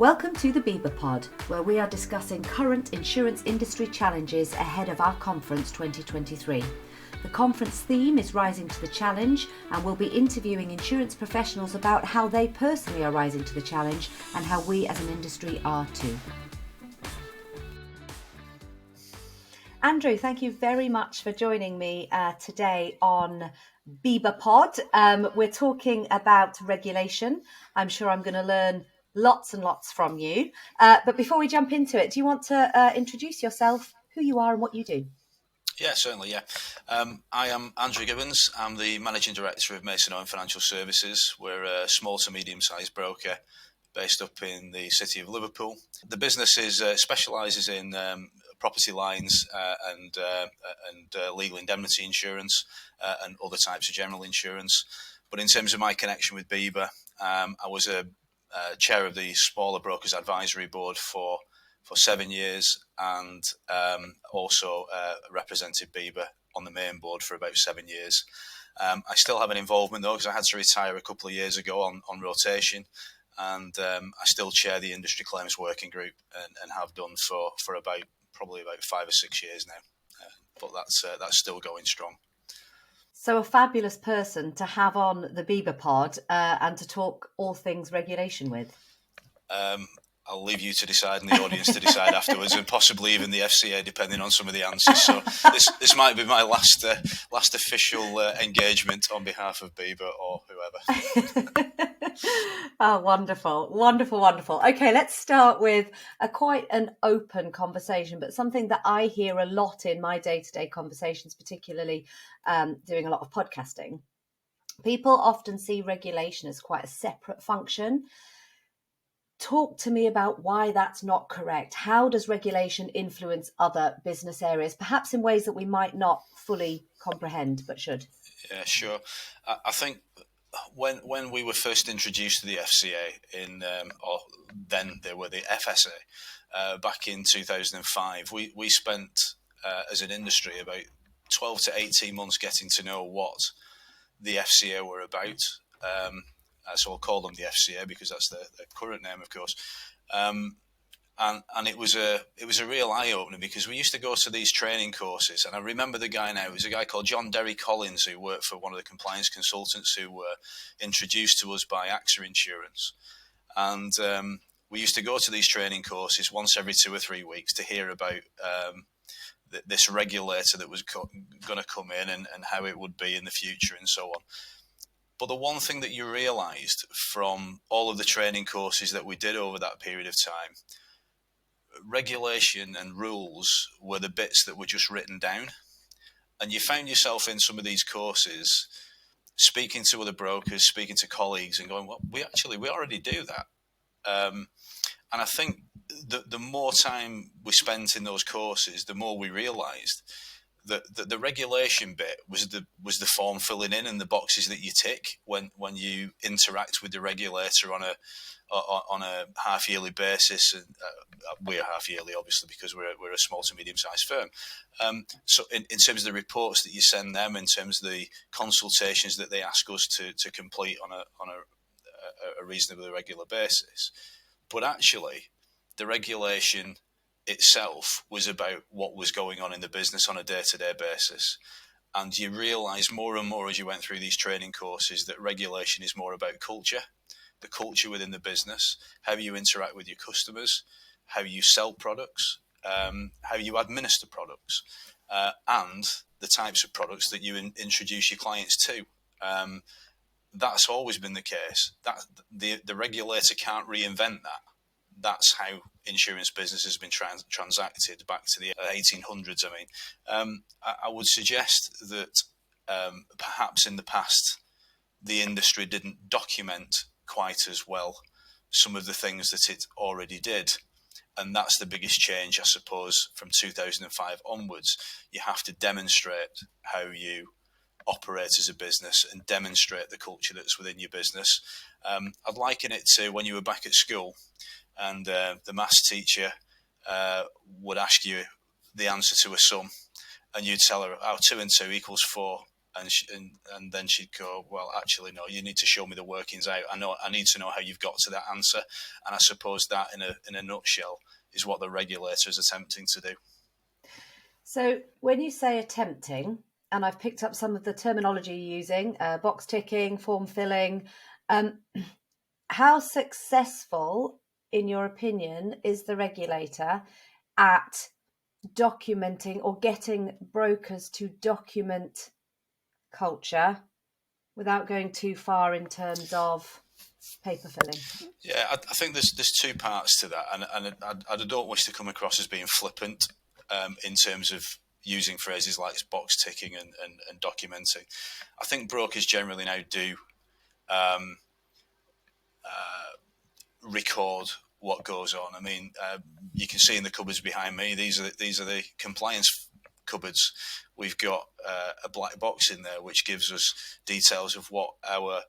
Welcome to the BIBA Pod, where we are discussing current insurance industry challenges ahead of our conference 2023. The conference theme is Rising to the Challenge, and we'll be interviewing insurance professionals about how they personally are rising to the challenge and how we as an industry are too. Andrew, thank you very much for joining me today on BIBA Pod. We're talking about regulation. I'm sure I'm going to learn lots and lots from you. But before we jump into it, do you want to introduce yourself, who you are and what you do? Yeah, certainly, yeah. I am Andrew Gibbons. I'm the Managing Director of Owen Financial Services. We're a small to medium-sized broker based up in the city of Liverpool. The business specialises in property lines and legal indemnity insurance and other types of general insurance. But in terms of my connection with BIBA, I was a chair of the Smaller Brokers Advisory Board for 7 years, and also represented BIBA on the main board for about 7 years. I still have an involvement though, because I had to retire a couple of years ago on rotation, and I still chair the industry claims working group and have done for probably about 5 or 6 years now. But that's still going strong. So a fabulous person to have on the BIBA Pod and to talk all things regulation with. I'll leave you to decide and the audience to decide afterwards, and possibly even the FCA, depending on some of the answers. So this might be my last official engagement on behalf of BIBA or whoever. Oh, wonderful, wonderful, wonderful. Okay, let's start with quite an open conversation, but something that I hear a lot in my day-to-day conversations, particularly doing a lot of podcasting. People often see regulation as quite a separate function. Talk to me about why that's not correct. How does regulation influence other business areas, perhaps in ways that we might not fully comprehend, but should? Yeah, sure. I think when we were first introduced to the FCA or then they were the FSA, back in 2005, we spent as an industry about 12 to 18 months getting to know what the FCA were about. So I'll call them the FCA because that's their current name, of course. And it was a real eye opener, because we used to go to these training courses, and I remember the guy now. It was a guy called John Derry Collins, who worked for one of the compliance consultants who were introduced to us by AXA Insurance, and we used to go to these training courses once every 2 or 3 weeks to hear about this regulator that was going to come in and how it would be in the future and so on. But the one thing that you realised from all of the training courses that we did over that period of time, regulation and rules were the bits that were just written down. And you found yourself in some of these courses speaking to other brokers, speaking to colleagues and going, well, we already do that. And I think the more time we spent in those courses, the more we realised that the regulation bit was the form filling in and the boxes that you tick when you interact with the regulator on a half yearly basis, and we're half yearly obviously because we're a small to medium sized firm. So in terms of the reports that you send them, in terms of the consultations that they ask us to complete on a reasonably regular basis, but actually the regulation itself was about what was going on in the business on a day-to-day basis. And you realise more and more as you went through these training courses that regulation is more about culture, the culture within the business, how you interact with your customers, how you sell products, how you administer products, and the types of products that you introduce your clients to. That's always been the case. That the regulator can't reinvent that. That's how insurance business has been transacted back to the 1800s. I would suggest that perhaps in the past the industry didn't document quite as well some of the things that it already did. And that's the biggest change, I suppose, from 2005 onwards. You have to demonstrate how you operate as a business and demonstrate the culture that's within your business. I'd liken it to when you were back at school and the maths teacher would ask you the answer to a sum, and you'd tell her, 2 and 2 equals 4. and then she'd go, well, actually, no, you need to show me the workings out. I need to know how you've got to that answer. And I suppose that in a nutshell is what the regulator is attempting to do. So when you say attempting, and I've picked up some of the terminology you're using, box ticking, form filling, how successful, in your opinion, is the regulator at documenting or getting brokers to document culture without going too far in terms of paper filling? Yeah, I think there's two parts to that, and I don't wish to come across as being flippant in terms of using phrases like box ticking and documenting. I think brokers generally now do record what goes on. I mean, you can see in the cupboards behind me, these are the compliance cupboards. We've got a black box in there which gives us details of what our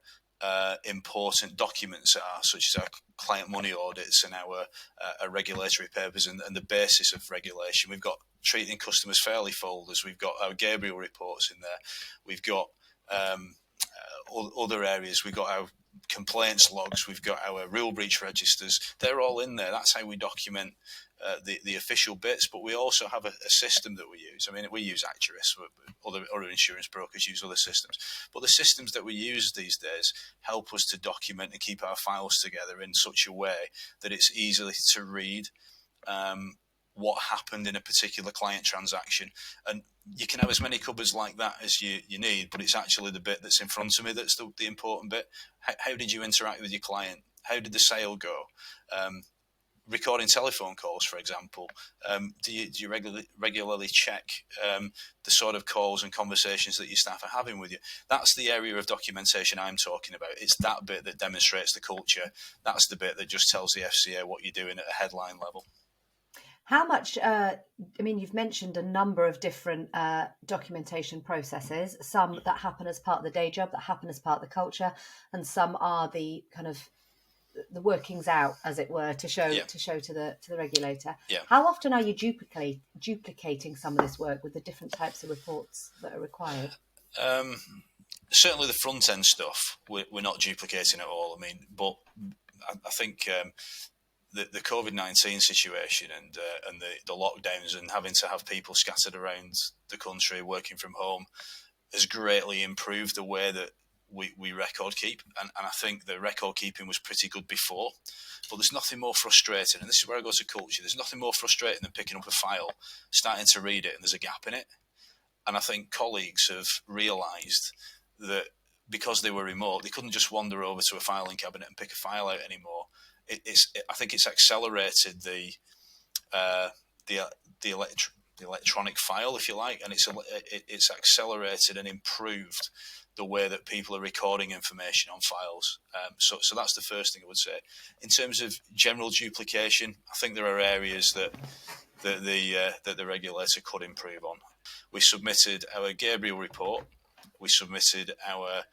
important documents are, such as our client money audits and our regulatory papers and the basis of regulation. We've got treating customers fairly folders. We've got our Gabriel reports in there. We've got other areas. We've got our complaints logs. We've got our rule breach registers. They're all in there. That's how we document the official bits, but we also have a system that we use. I mean, we use Acturis, other insurance brokers use other systems, but the systems that we use these days help us to document and keep our files together in such a way that it's easy to read what happened in a particular client transaction. And you can have as many cupboards like that as you need, but it's actually the bit that's in front of me that's the important bit. How did you interact with your client? How did the sale go? Recording telephone calls, for example, do you regularly check the sort of calls and conversations that your staff are having with you? That's the area of documentation I'm talking about. It's that bit that demonstrates the culture. That's the bit that just tells the FCA what you're doing at a headline level. How much, I mean, you've mentioned a number of different documentation processes, some that happen as part of the day job, that happen as part of the culture, and some are the kind of the workings out, as it were, to show to the regulator. Yeah. How often are you duplicating some of this work with the different types of reports that are required? Certainly the front end stuff, we're not duplicating at all. I mean, but I think the COVID-19 situation and the lockdowns and having to have people scattered around the country working from home has greatly improved the way that we record keep. And I think the record keeping was pretty good before. But there's nothing more frustrating, and this is where I go to culture, there's nothing more frustrating than picking up a file, starting to read it, and there's a gap in it. And I think colleagues have realised that because they were remote, they couldn't just wander over to a filing cabinet and pick a file out anymore. I think it's accelerated the electronic file, if you like, and it's accelerated and improved the way that people are recording information on files. So that's the first thing I would say. In terms of general duplication, I think there are areas that the regulator could improve on. We submitted our Gabriel report. We submitted our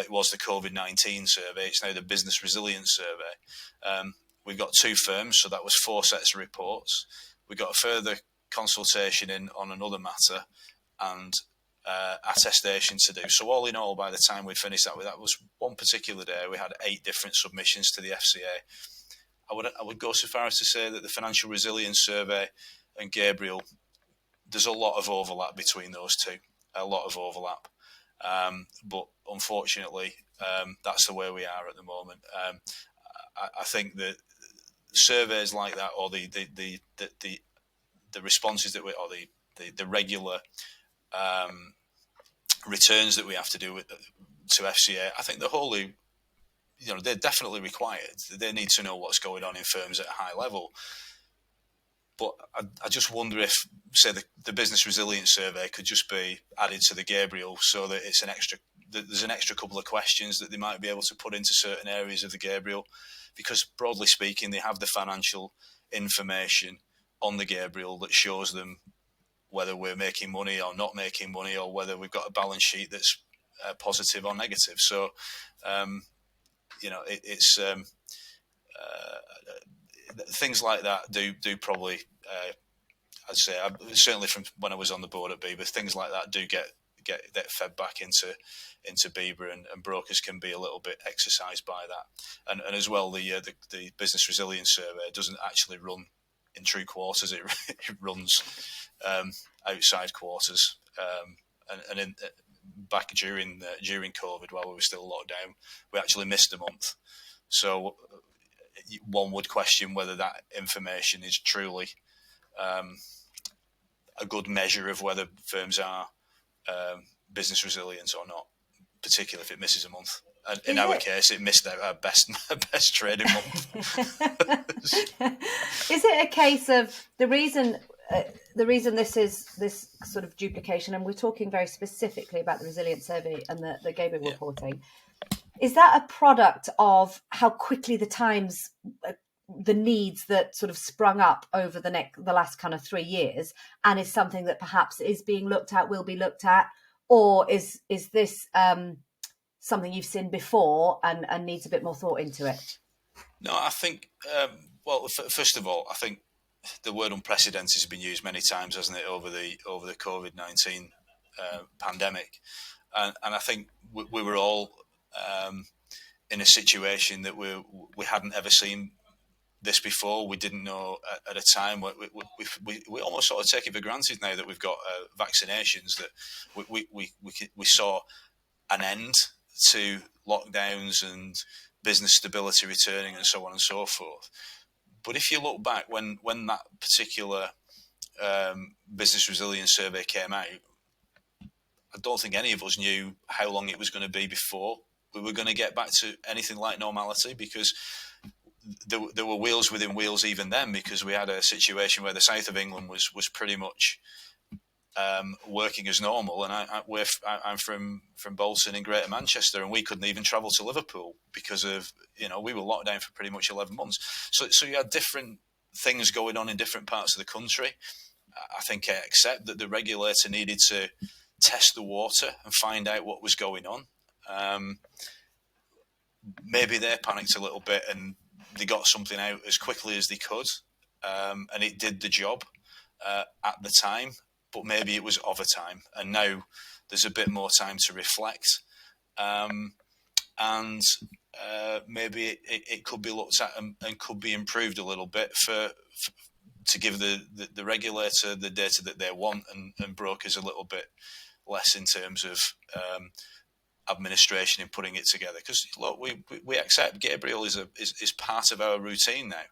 it was the COVID-19 survey. It's now the Business Resilience Survey. We got 2 firms, so that was 4 sets of reports. We got a further consultation in on another matter and attestation to do. So all in all, by the time we finished that was one particular day, we had 8 different submissions to the FCA. I would go so far as to say that the Financial Resilience Survey and Gabriel, there's a lot of overlap between those two, a lot of overlap. But unfortunately, that's the way we are at the moment. I think that surveys like that, or the responses that or the regular returns that we have to do to FCA, I think they're definitely required. They need to know what's going on in firms at a high level. But I just wonder if, say, the Business Resilience Survey could just be added to the Gabriel, so that there's an extra couple of questions that they might be able to put into certain areas of the Gabriel, because broadly speaking, they have the financial information on the Gabriel that shows them whether we're making money or not making money, or whether we've got a balance sheet that's positive or negative. So, it's things like that do probably, I'd say, certainly from when I was on the board at BIBA, things like that do get get that fed back into BIBA, and brokers can be a little bit exercised by that. And as well, the business resilience survey doesn't actually run in true quarters; it runs outside quarters. And in, back during COVID, while we were still locked down, we actually missed a month. So one would question whether that information is truly a good measure of whether firms are business resilient or not, particularly if it misses a month. And in our case, it missed our best trading month. Is it a case of the reason this sort of duplication, and we're talking very specifically about the resilience survey and the Gabriel reporting, is that a product of how quickly the times, the needs that sort of sprung up over the last kind of 3 years, and is something that perhaps is being looked at, will be looked at, or is this something you've seen before and needs a bit more thought into it? No, I think, first of all, I think the word unprecedented has been used many times, hasn't it, over the COVID-19 pandemic, and I think we were all in a situation that we hadn't ever seen this before. We didn't know at a time. We almost sort of take it for granted now that we've got vaccinations, that we saw an end to lockdowns and business stability returning and so on and so forth. But if you look back when that particular business resilience survey came out, I don't think any of us knew how long it was going to be before we were going to get back to anything like normality, because there were wheels within wheels even then, because we had a situation where the south of England was pretty much working as normal, and I'm from Bolton in Greater Manchester, and we couldn't even travel to Liverpool because of, we were locked down for pretty much 11 months. So you had different things going on in different parts of the country. I think I accept that the regulator needed to test the water and find out what was going on. Maybe they panicked a little bit and they got something out as quickly as they could, and it did the job at the time. But maybe it was overtime, and now there's a bit more time to reflect, and maybe it could be looked at and could be improved a little bit to give the regulator the data that they want, and brokers a little bit less in terms of administration in putting it together. Because look, we accept Gabriel is part of our routine now.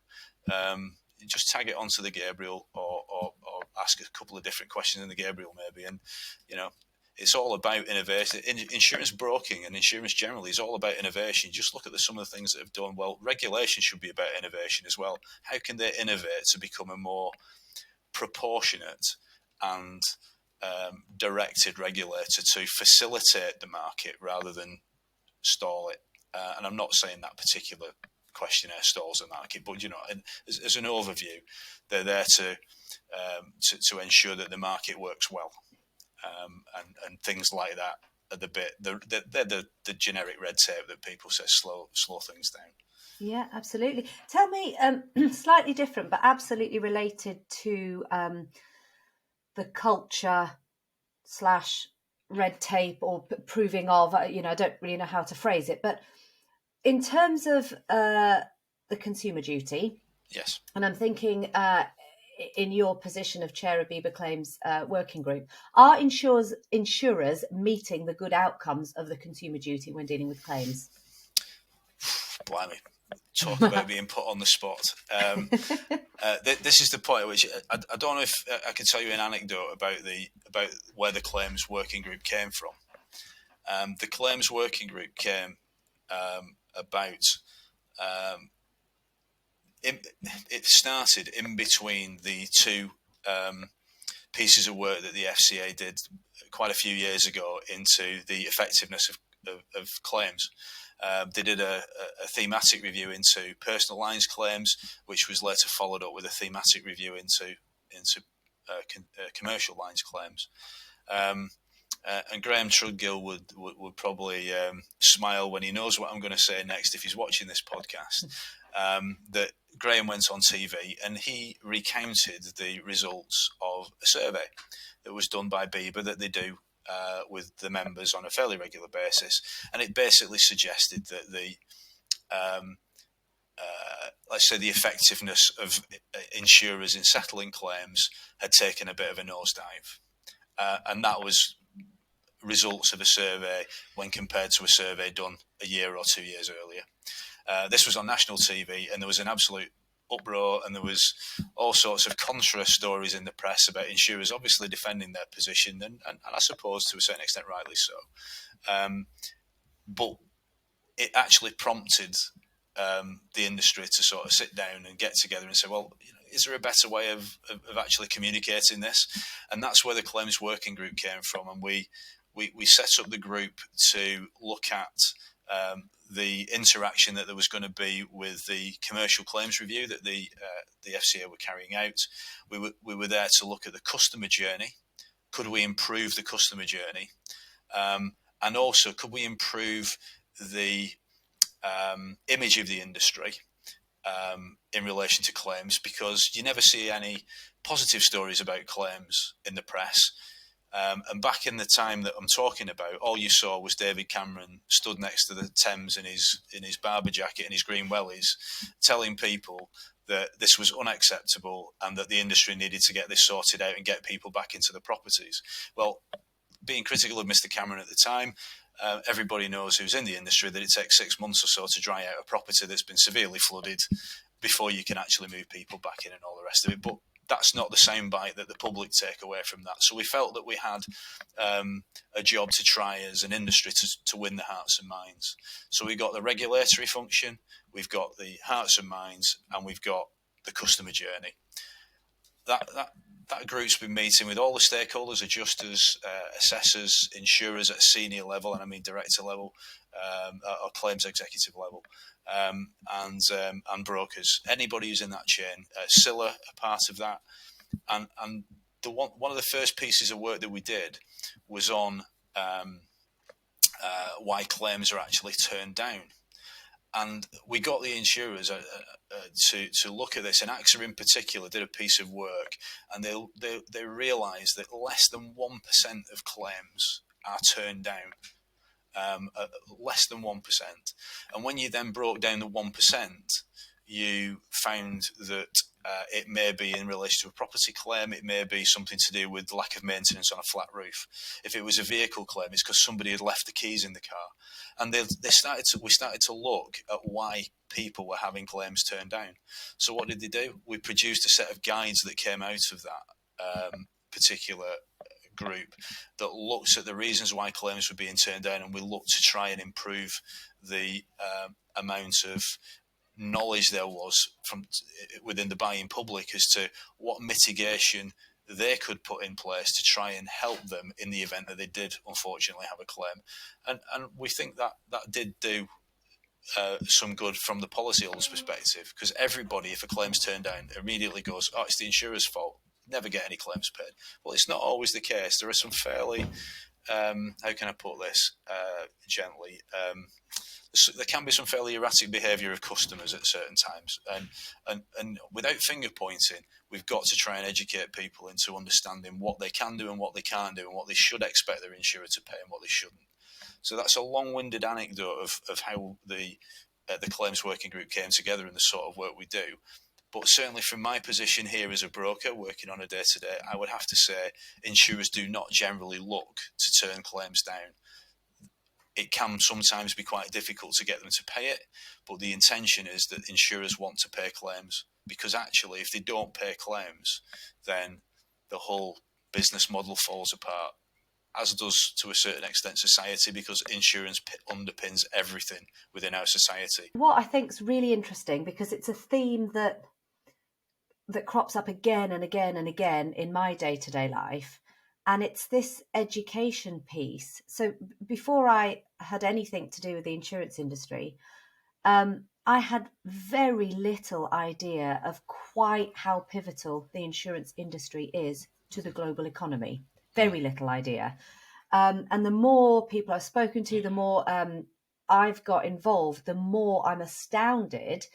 Just tag it onto the Gabriel, or ask a couple of different questions in the Gabriel maybe, and it's all about innovation. Insurance broking and insurance generally is all about innovation. Just look at some of the things that have done well. Regulation should be about innovation as well. How can they innovate to become a more proportionate and directed regulator to facilitate the market rather than stall it? And I'm not saying that particular questionnaire stalls the market, but as an overview, they're there to ensure that the market works well, and things like that are they're the generic red tape that people say slow things down. Yeah, absolutely. Tell me, slightly different but absolutely related to the culture / red tape, or proving of, I don't really know how to phrase it, but in terms of the consumer duty, yes, and I'm thinking in your position of chair of BIBA Claims Working Group, are insurers meeting the good outcomes of the consumer duty when dealing with claims? Blimey, talk about being put on the spot. This is the point at which I don't know if I can tell you an anecdote about where the Claims Working Group came from. The Claims Working Group came about. It started in between the two pieces of work that the FCA did quite a few years ago into the effectiveness of claims. They did a thematic review into personal lines claims, which was later followed up with a thematic review into commercial lines claims. And Graham Trudgill would probably smile when he knows what I'm going to say next if he's watching this podcast. That Graham went on TV and he recounted the results of a survey that was done by BIBA that they do with the members on a fairly regular basis, and it basically suggested that the let's say the effectiveness of insurers in settling claims had taken a bit of a nosedive, and that was results of a survey when compared to a survey done a year or 2 years earlier. This was on national TV, and there was an absolute uproar, and there was all sorts of contra stories in the press about insurers obviously defending their position, and I suppose to a certain extent rightly so. But it actually prompted the industry to sort of sit down and get together and say, well, is there a better way of actually communicating this? And that's where the claims working group came from, and we set up the group to look at the interaction that there was going to be with the commercial claims review that the FCA were carrying out. We were there to look at the customer journey. Could we improve the customer journey? And also, could we improve the image of the industry in relation to claims? Because you never see any positive stories about claims in the press. And back in the time that I'm talking about, all you saw was David Cameron stood next to the Thames in his barber jacket and his green wellies, telling people that this was unacceptable and that the industry needed to get this sorted out and get people back into the properties. Well, being critical of Mr. Cameron at the time, everybody knows who's in the industry that it takes 6 months or so to dry out a property that's been severely flooded before you can actually move people back in and all the rest of it. But that's not the soundbite that the public take away from that. So we felt that we had a job to try as an industry to win the hearts and minds. So we've got the regulatory function, we've got the hearts and minds, and we've got the customer journey. That group's been meeting with all the stakeholders, adjusters, assessors, insurers at a senior level, and I mean director level, or claims executive level, and brokers. Anybody who's in that chain. Scylla, a part of that. And one of the first pieces of work that we did was on why claims are actually turned down. And we got the insurers to look at this, and AXA in particular did a piece of work, and they realised that less than 1% of claims are turned down, less than 1%. And when you then broke down the 1%, you found that it may be in relation to a property claim, it may be something to do with lack of maintenance on a flat roof. If it was a vehicle claim, it's because somebody had left the keys in the car. And we started to look at why people were having claims turned down. So what did they do? We produced a set of guides that came out of that particular group that looks at the reasons why claims were being turned down, and we looked to try and improve the amount of knowledge there was from within the buying public as to what mitigation they could put in place to try and help them in the event that they did unfortunately have a claim. And we think that did do some good from the policyholder's perspective, because everybody, if a claim's turned down, immediately goes, oh, it's the insurer's fault, never get any claims paid. Well, it's not always the case. There are some fairly, how can I put this gently, there can be some fairly erratic behaviour of customers at certain times, and without finger pointing, we've got to try and educate people into understanding what they can do and what they can't do, and what they should expect their insurer to pay and what they shouldn't. So that's a long-winded anecdote of how the claims working group came together and the sort of work we do. But certainly from my position here as a broker working on a day-to-day, I would have to say insurers do not generally look to turn claims down. It can sometimes be quite difficult to get them to pay it, but the intention is that insurers want to pay claims, because actually if they don't pay claims, then the whole business model falls apart, as does to a certain extent society, because insurance underpins everything within our society. What I think is really interesting, because it's a theme that crops up again and again and again in my day-to-day life, and it's this education piece. So before I had anything to do with the insurance industry, I had very little idea of quite how pivotal the insurance industry is to the global economy. Very little idea. And the more people I've spoken to, the more I've got involved, the more I'm astounded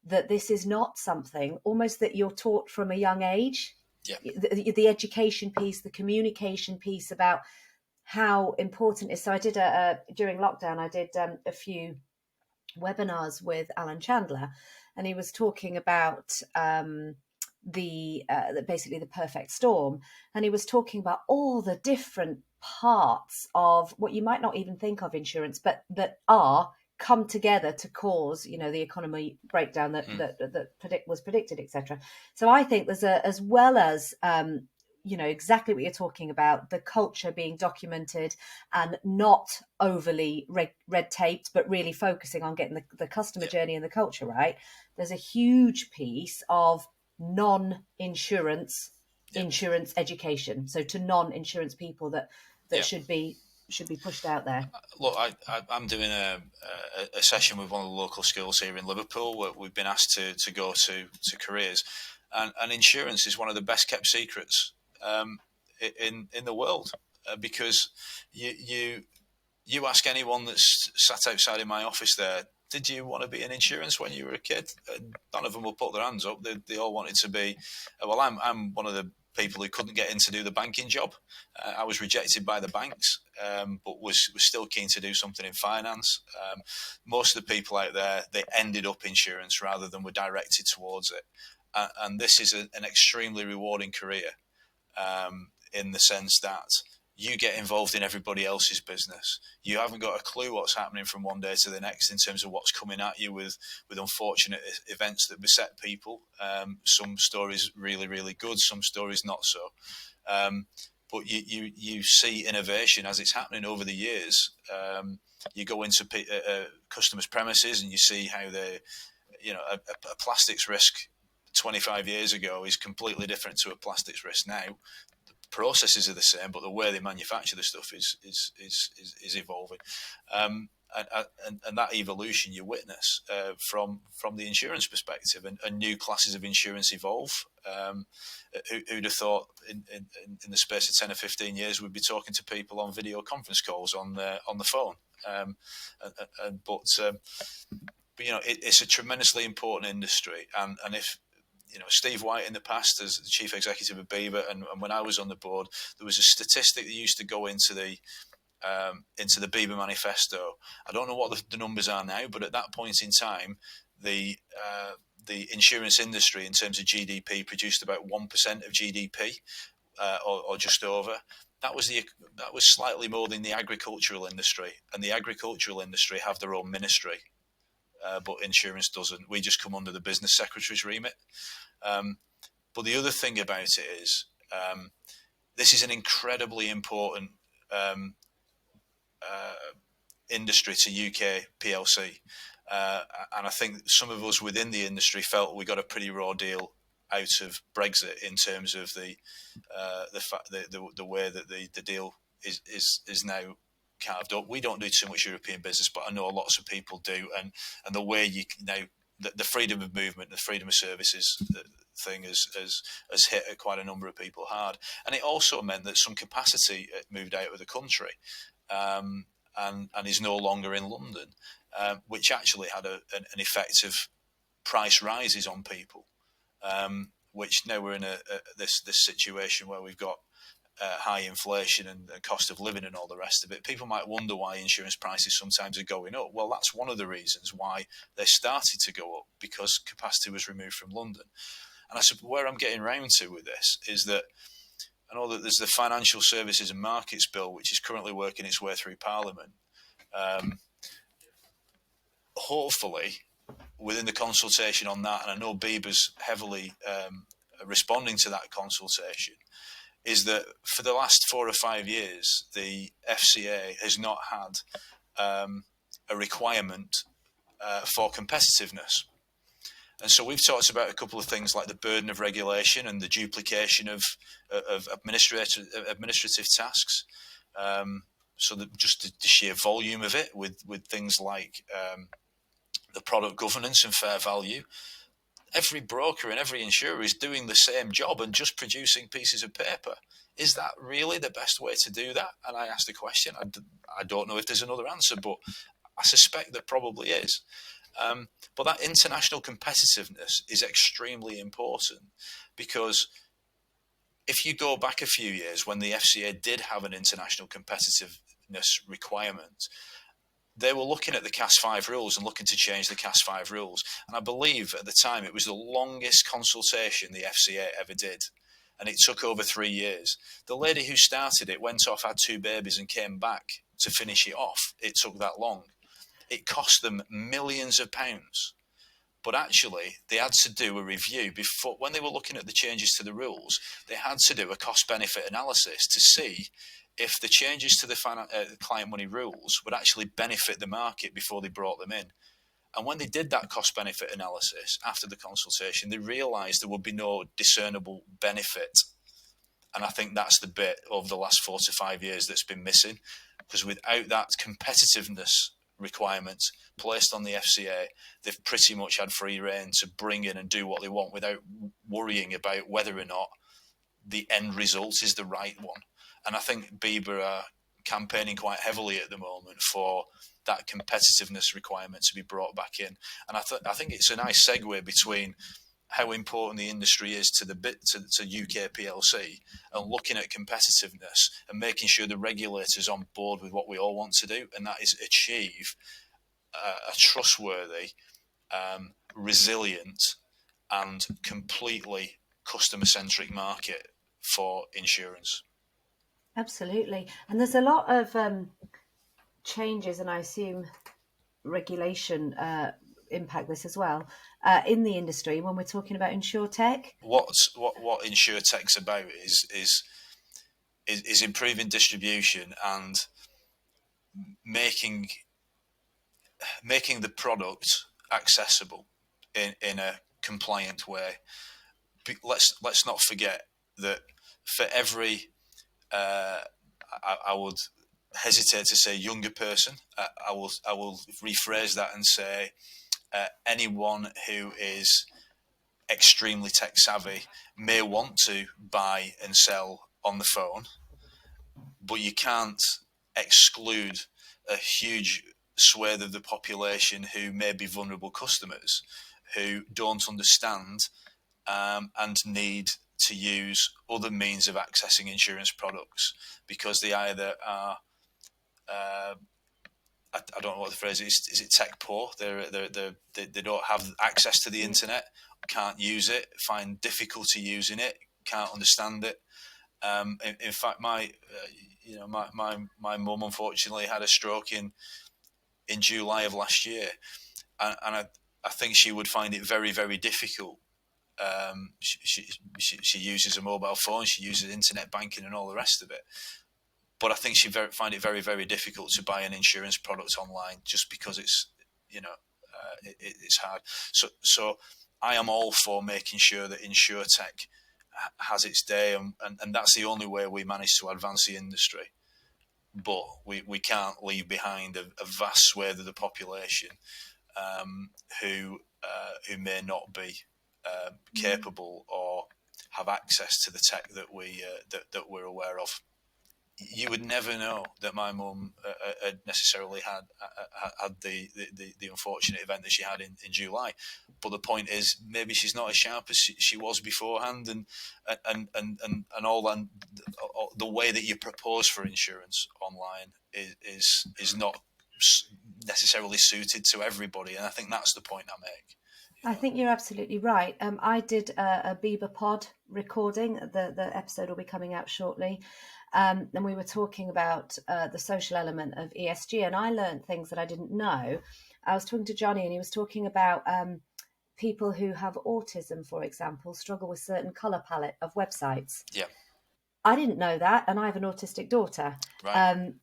that this is not something almost that you're taught from a young age. Yeah. The education piece, the communication piece about how important it is. So I did during lockdown, I did a few webinars with Alan Chandler, and he was talking about basically the perfect storm, and he was talking about all the different parts of what you might not even think of insurance, but that are come together to cause, the economy breakdown that was predicted, etc. So I think there's as well as exactly what you're talking about, the culture being documented and not overly red taped, but really focusing on getting the customer journey and the culture right. There's a huge piece of non-insurance insurance education, so to non-insurance people that should be pushed out there. Look, I'm doing a session with one of the local schools here in Liverpool where we've been asked to go to careers, and insurance is one of the best kept secrets in the world, because you ask anyone that's sat outside in my office there, did you want to be in insurance when you were a kid? None of them will put their hands up. They all wanted to be. Well, I'm one of the people who couldn't get in to do the banking job. I was rejected by the banks, but was still keen to do something in finance. Most of the people out there, they ended up insurance rather than were directed towards it. And this is an extremely rewarding career, in the sense that you get involved in everybody else's business. You haven't got a clue what's happening from one day to the next in terms of what's coming at you with unfortunate events that beset people. Some stories really, really good, some stories not so. But you see innovation as it's happening over the years. You go into customers' premises and you see how a plastics risk 25 years ago is completely different to a plastics risk now. Processes are the same, but the way they manufacture the stuff is evolving, and that evolution you witness from the insurance perspective, and new classes of insurance evolve. Who'd have thought in the space of 10 or 15 years we'd be talking to people on video conference calls on the phone? But it's a tremendously important industry, and if Steve White in the past as the chief executive of BIBA, and when I was on the board, there was a statistic that used to go into the BIBA manifesto. I don't know what the numbers are now, but at that point in time, the insurance industry, in terms of GDP, produced about 1% of GDP, or just over. That was slightly more than the agricultural industry, and the agricultural industry have their own ministry. But insurance doesn't. We just come under the business secretary's remit. But the other thing about it is, this is an incredibly important industry to UK PLC, and I think some of us within the industry felt we got a pretty raw deal out of Brexit in terms of the way that the deal is now carved up. We don't do too much European business, but I know lots of people do, and the way the freedom of movement, the freedom of services thing has hit quite a number of people hard, and it also meant that some capacity moved out of the country, and is no longer in London, which actually had an effect of price rises on people, which now we're in this situation where we've got high inflation and cost of living and all the rest of it. People might wonder why insurance prices sometimes are going up. Well, that's one of the reasons why they started to go up, because capacity was removed from London. And I suppose where I'm getting round to with this is that I know that there's the Financial Services and Markets Bill, which is currently working its way through Parliament. Hopefully, within the consultation on that, and I know BIBA's heavily responding to that consultation, is that for the last 4 or 5 years, the FCA has not had a requirement for competitiveness. And so we've talked about a couple of things like the burden of regulation and the duplication of administrative tasks. So that just the sheer volume of it, with things like the product governance and fair value. Every broker and every insurer is doing the same job and just producing pieces of paper. Is that really the best way to do that? And I asked the question. I don't know if there's another answer, but I suspect there probably is. But that international competitiveness is extremely important, because if you go back a few years when the FCA did have an international competitiveness requirement, they were looking at the CAS 5 rules and looking to change the CAS 5 rules. And I believe at the time it was the longest consultation the FCA ever did. And it took over 3 years. The lady who started it went off, had 2 babies and came back to finish it off. It took that long. It cost them millions of pounds. But actually, they had to do a review before, when they were looking at the changes to the rules, they had to do a cost-benefit analysis to see if the changes to the client money rules would actually benefit the market before they brought them in. And when they did that cost-benefit analysis after the consultation, they realised there would be no discernible benefit. And I think that's the bit over the last 4 to 5 years that's been missing, because without that competitiveness requirement placed on the FCA, they've pretty much had free rein to bring in and do what they want without worrying about whether or not the end result is the right one. And I think BIBA are campaigning quite heavily at the moment for that competitiveness requirement to be brought back in. And I think it's a nice segue between how important the industry is to UK PLC and looking at competitiveness and making sure the regulator's on board with what we all want to do, and that is achieve a trustworthy, resilient and completely customer-centric market for insurance. Absolutely. And there's a lot of changes, and I assume regulation impact this as well, in the industry when we're talking about InsurTech. What InsurTech's about is improving distribution and making the product accessible in a compliant way. Let's not forget that for every I would hesitate to say younger person. I will rephrase that and say anyone who is extremely tech savvy may want to buy and sell on the phone, but you can't exclude a huge swathe of the population who may be vulnerable customers who don't understand and need to use other means of accessing insurance products because they either are I don't know what the phrase is. Is it tech poor? They don't have access to the internet, can't use it, find difficulty using it, can't understand it. In fact, my mum unfortunately had a stroke in July of last year, and I think she would find it very, very difficult. She uses a mobile phone, she uses internet banking and all the rest of it. But I think she find it very, very difficult to buy an insurance product online just because it's it's hard. So I am all for making sure that InsurTech has its day, and that's the only way we manage to advance the industry. But we can't leave behind a vast swathe of the population who may not be capable or have access to the tech that that we're aware of. You would never know that my mum had necessarily had the unfortunate event that she had in July. But the point is, maybe she's not as sharp as she was beforehand, and all that. The way that you propose for insurance online is not necessarily suited to everybody, and I think that's the point I make. I think you're absolutely right. I did a BIBA Pod recording. The episode will be coming out shortly. And we were talking about the social element of ESG, and I learned things that I didn't know. I was talking to Johnny, and he was talking about people who have autism, for example, struggle with certain colour palette of websites. Yeah. I didn't know that, and I have an autistic daughter. Right.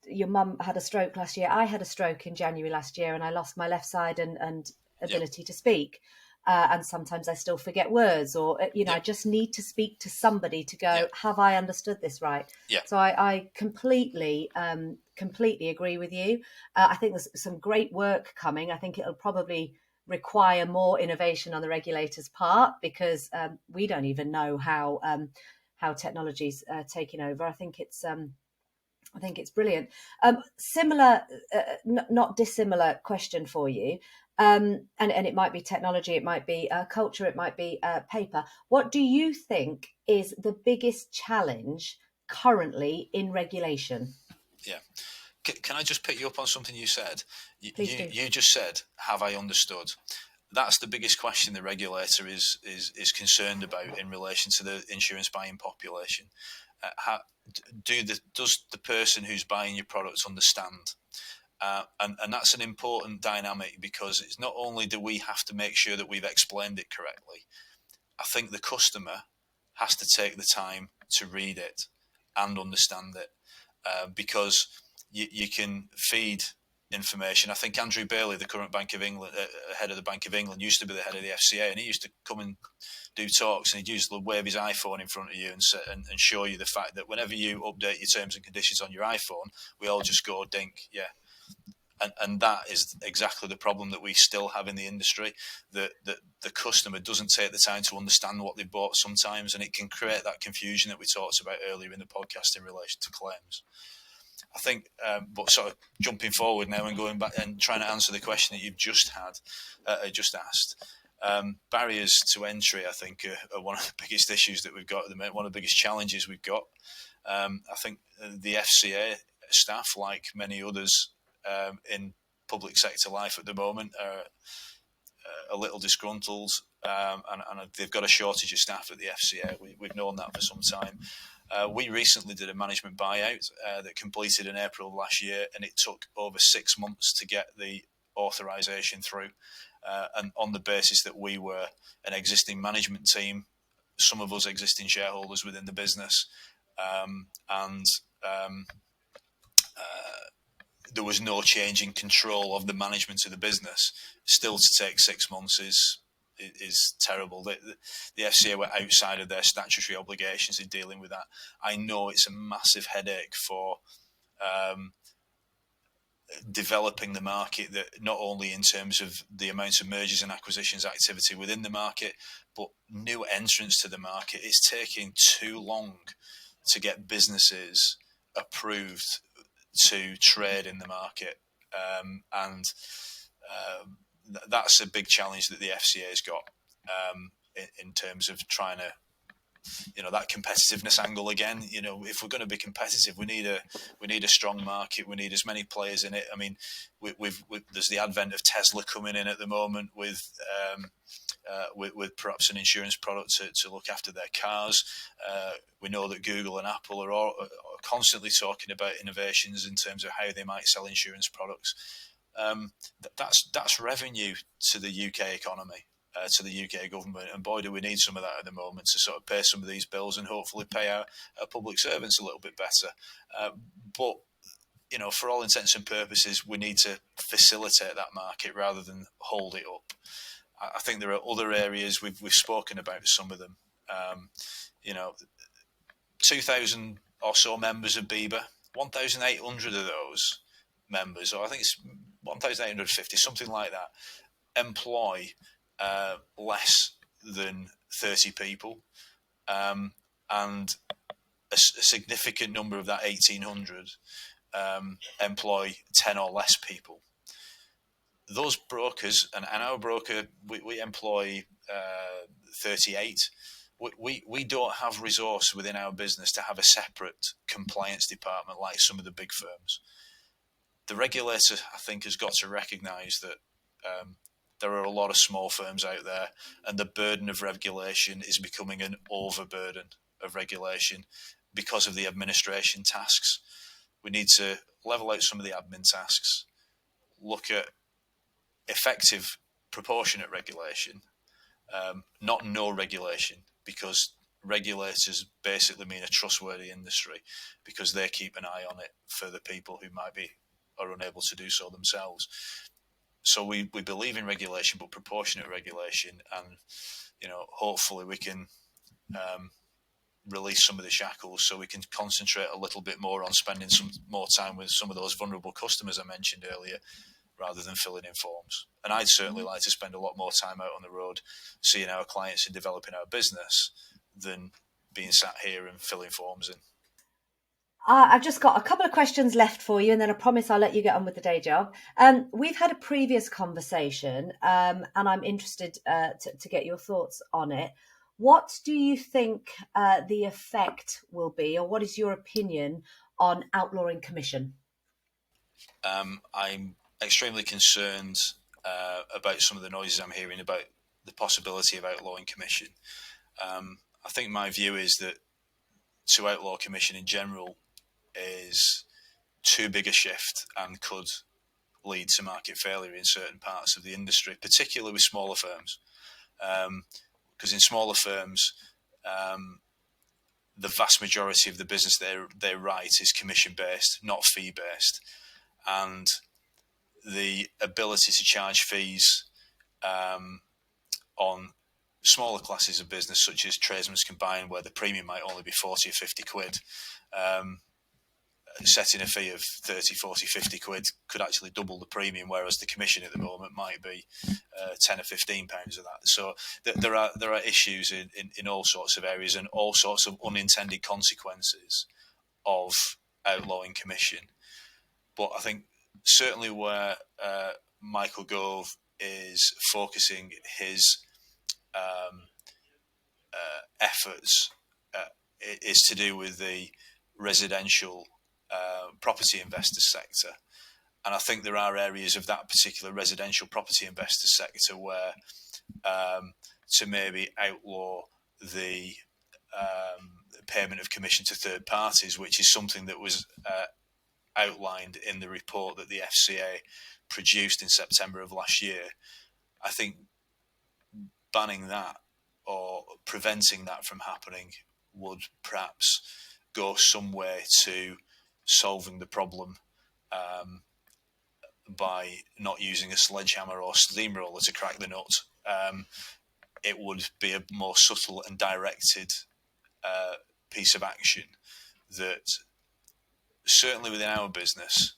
Your mum had a stroke last year. I had a stroke in January last year, and I lost my left side and ability to speak. And sometimes I still forget words, or I just need to speak to somebody to go, have I understood this right? Yeah. So I completely agree with you. I think there's some great work coming. I think it'll probably require more innovation on the regulator's part, because we don't even know how technology's taking over. I think it's brilliant. Similar, not dissimilar question for you. And it might be technology, it might be culture, it might be paper. What do you think is the biggest challenge currently in regulation? Yeah. Can I just pick you up on something you said? Please do. You just said, "Have I understood?" That's the biggest question the regulator is concerned about in relation to the insurance buying population. Does the person who's buying your product understand? And that's an important dynamic, because it's not only do we have to make sure that we've explained it correctly. I think the customer has to take the time to read it and understand it, because you can feed information. I think Andrew Bailey, the current Bank of England head of the Bank of England, used to be the head of the FCA, and he used to come and do talks, and he'd usually wave his iPhone in front of you and show you the fact that whenever you update your terms and conditions on your iPhone, we all just go dink, yeah. And that is exactly the problem that we still have in the industry. That the customer doesn't take the time to understand what they bought sometimes, and it can create that confusion that we talked about earlier in the podcast in relation to claims. I think, but sort of jumping forward now and going back and trying to answer the question that you've just asked. Barriers to entry, I think, are one of the biggest issues that we've got at the moment. One of the biggest challenges we've got. I think the FCA staff, like many others in public sector life at the moment, are a little disgruntled, and they've got a shortage of staff at the FCA. We've known that for some time. We recently did a management buyout that completed in April of last year, and it took over 6 months to get the authorisation through. And on the basis that we were an existing management team, some of us existing shareholders within the business, and there was no change in control of the management of the business. Still, to take 6 months is terrible. The FCA were outside of their statutory obligations in dealing with that. I know it's a massive headache for developing the market, that not only in terms of the amount of mergers and acquisitions activity within the market, but new entrants to the market. It's taking too long to get businesses approved to trade in the market, and that's a big challenge that the FCA has got in terms of trying to, that competitiveness angle again. If we're going to be competitive, we need a strong market. We need as many players in it. I mean, there's the advent of Tesla coming in at the moment with perhaps an insurance product to look after their cars. We know that Google and Apple are constantly talking about innovations in terms of how they might sell insurance products. That's revenue to the UK economy, to the UK government, and boy, do we need some of that at the moment to sort of pay some of these bills and hopefully pay our public servants a little bit better. But for all intents and purposes, we need to facilitate that market rather than hold it up. I think there are other areas we've spoken about some of them. 2,000 or so members of BIBA, 1,800 of those members, or I think it's 1,850, something like that, employ less than 30 people, and a significant number of that 1,800 employ 10 or less people. Those brokers, and our broker, we employ 38. We don't have resource within our business to have a separate compliance department like some of the big firms. The regulator, I think, has got to recognise that there are a lot of small firms out there, and the burden of regulation is becoming an overburden of regulation because of the administration tasks. We need to level out some of the admin tasks, look at effective proportionate regulation, not no regulation, because regulators basically mean a trustworthy industry because they keep an eye on it for the people who are unable to do so themselves. So we believe in regulation, but proportionate regulation, and hopefully we can release some of the shackles so we can concentrate a little bit more on spending some more time with some of those vulnerable customers I mentioned earlier, rather than filling in forms. And I'd certainly like to spend a lot more time out on the road seeing our clients and developing our business than being sat here and filling forms in. I've just got a couple of questions left for you, and then I promise I'll let you get on with the day job. We've had a previous conversation, and I'm interested to get your thoughts on it. What do you think the effect will be, or what is your opinion on outlawing commission? I'm extremely concerned about some of the noises I'm hearing about the possibility of outlawing commission. I think my view is that to outlaw commission in general is too big a shift and could lead to market failure in certain parts of the industry, particularly with smaller firms. Because in smaller firms, the vast majority of the business they write is commission based, not fee based, and the ability to charge fees on smaller classes of business, such as tradesmen's combined, where the premium might only be 40 or 50 quid, setting a fee of 30, 40, 50 quid could actually double the premium, whereas the commission at the moment might be 10 or 15 pounds of that. So there are issues in all sorts of areas and all sorts of unintended consequences of outlawing commission. But I think certainly where Michael Gove is focusing his efforts is to do with the residential property investor sector. And I think there are areas of that particular residential property investor sector where to maybe outlaw the payment of commission to third parties, which is something that was outlined in the report that the FCA produced in September of last year. I think banning that or preventing that from happening would perhaps go some way to solving the problem by not using a sledgehammer or steamroller to crack the nut. It would be a more subtle and directed piece of action that certainly within our business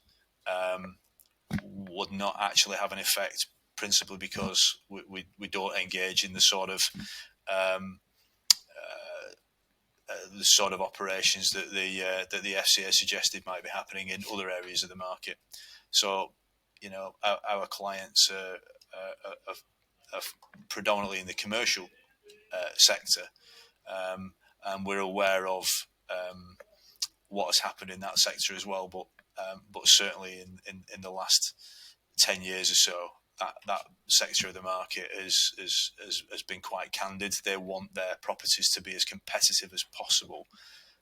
would not actually have an effect, principally because we don't engage in the sort of operations that the FCA suggested might be happening in other areas of the market. So, you know, our clients are predominantly in the commercial sector, and we're aware of what has happened in that sector as well. But certainly in the last 10 years or so, that sector of the market has been quite candid. They want their properties to be as competitive as possible,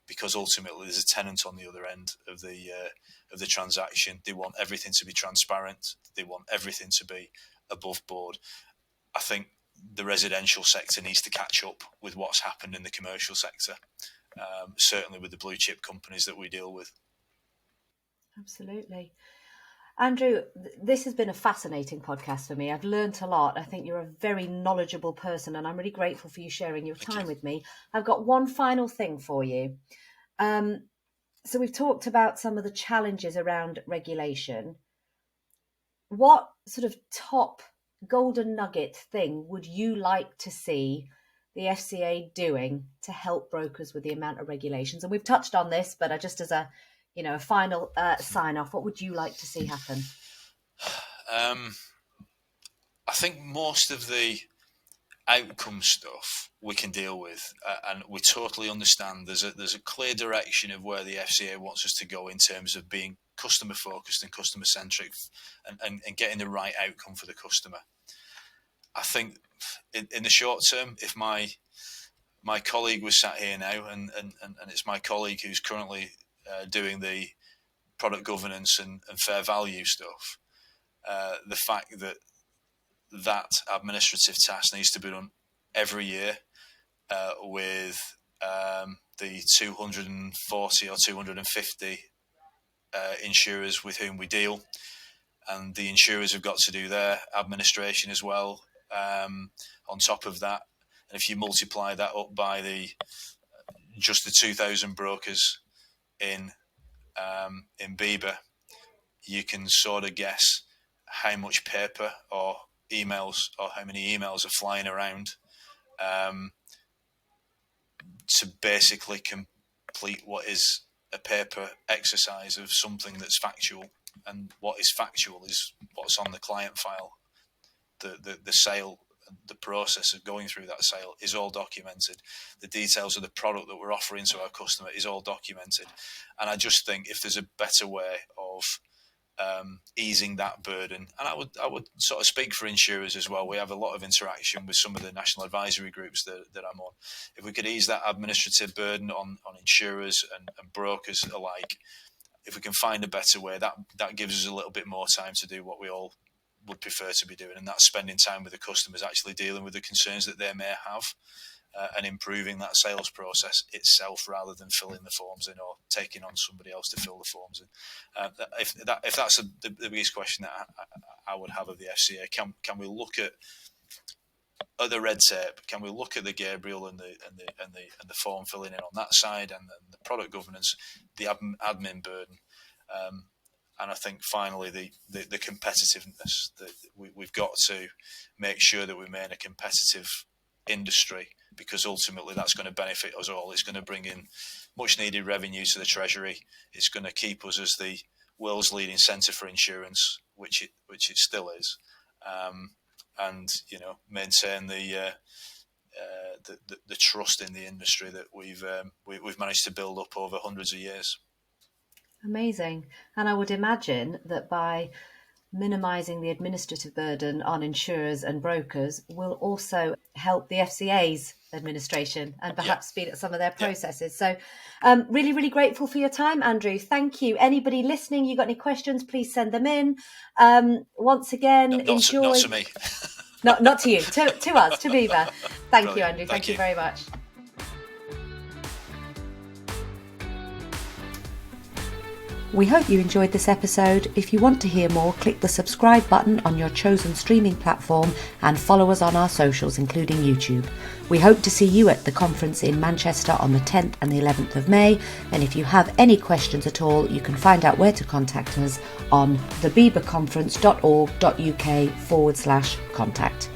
because ultimately there's a tenant on the other end of the transaction. They want everything to be transparent. They want everything to be above board. I think the residential sector needs to catch up with what's happened in the commercial sector, certainly with the blue chip companies that we deal with. Absolutely. Andrew, this has been a fascinating podcast for me. I've learnt a lot. I think you're a very knowledgeable person, and I'm really grateful for you sharing your time with me. I've got one final thing for you. So we've talked about some of the challenges around regulation. What sort of top golden nugget thing would you like to see the FCA doing to help brokers with the amount of regulations? And we've touched on this, but just as a final sign off, what would you like to see happen? I think most of the outcome stuff we can deal with, and we totally understand there's a clear direction of where the FCA wants us to go in terms of being customer focused and customer centric, and getting the right outcome for the customer. I think in the short term, if my colleague was sat here now, and it's my colleague who's currently doing the product governance and fair value stuff, the fact that administrative task needs to be done every year with the 240 or 250 insurers with whom we deal, and the insurers have got to do their administration as well on top of that. And if you multiply that up by just the 2,000 brokers in BIBA, you can sort of guess how much paper or emails, or how many emails are flying around to basically complete what is a paper exercise of something that's factual, and what is factual is what's on the client file. The sale, the process of going through that sale is all documented. The details of the product that we're offering to our customer is all documented. And I just think if there's a better way of easing that burden, and I would sort of speak for insurers as well. We have a lot of interaction with some of the national advisory groups that I'm on. If we could ease that administrative burden on insurers and brokers alike, if we can find a better way, that gives us a little bit more time to do what we all would prefer to be doing, and that's spending time with the customers, actually dealing with the concerns that they may have, and improving that sales process itself rather than filling the forms in or taking on somebody else to fill the forms in. If that's the biggest question that I would have of the FCA, can we look at the red tape? Can we look at the Gabriel and the form filling in on that side, and the product governance, the admin burden? And I think finally the competitiveness, that we've got to make sure that we remain a competitive industry, because ultimately that's going to benefit us all. It's going to bring in much needed revenue to the Treasury. It's going to keep us as the world's leading centre for insurance, which it still is, and maintain the trust in the industry that we've managed to build up over hundreds of years. Amazing. And I would imagine that by minimising the administrative burden on insurers and brokers will also help the FCA's administration and perhaps speed up some of their processes. So really, really grateful for your time, Andrew. Thank you. Anybody listening, you got any questions, please send them in. Once again, enjoy. Not to me. Not to you, to us, to BIBA. Thank Brilliant. you, Andrew. Thank you very much. We hope you enjoyed this episode. If you want to hear more, click the subscribe button on your chosen streaming platform and follow us on our socials, including YouTube. We hope to see you at the conference in Manchester on the 10th and the 11th of May. And if you have any questions at all, you can find out where to contact us on thebibaconference.org.uk/contact.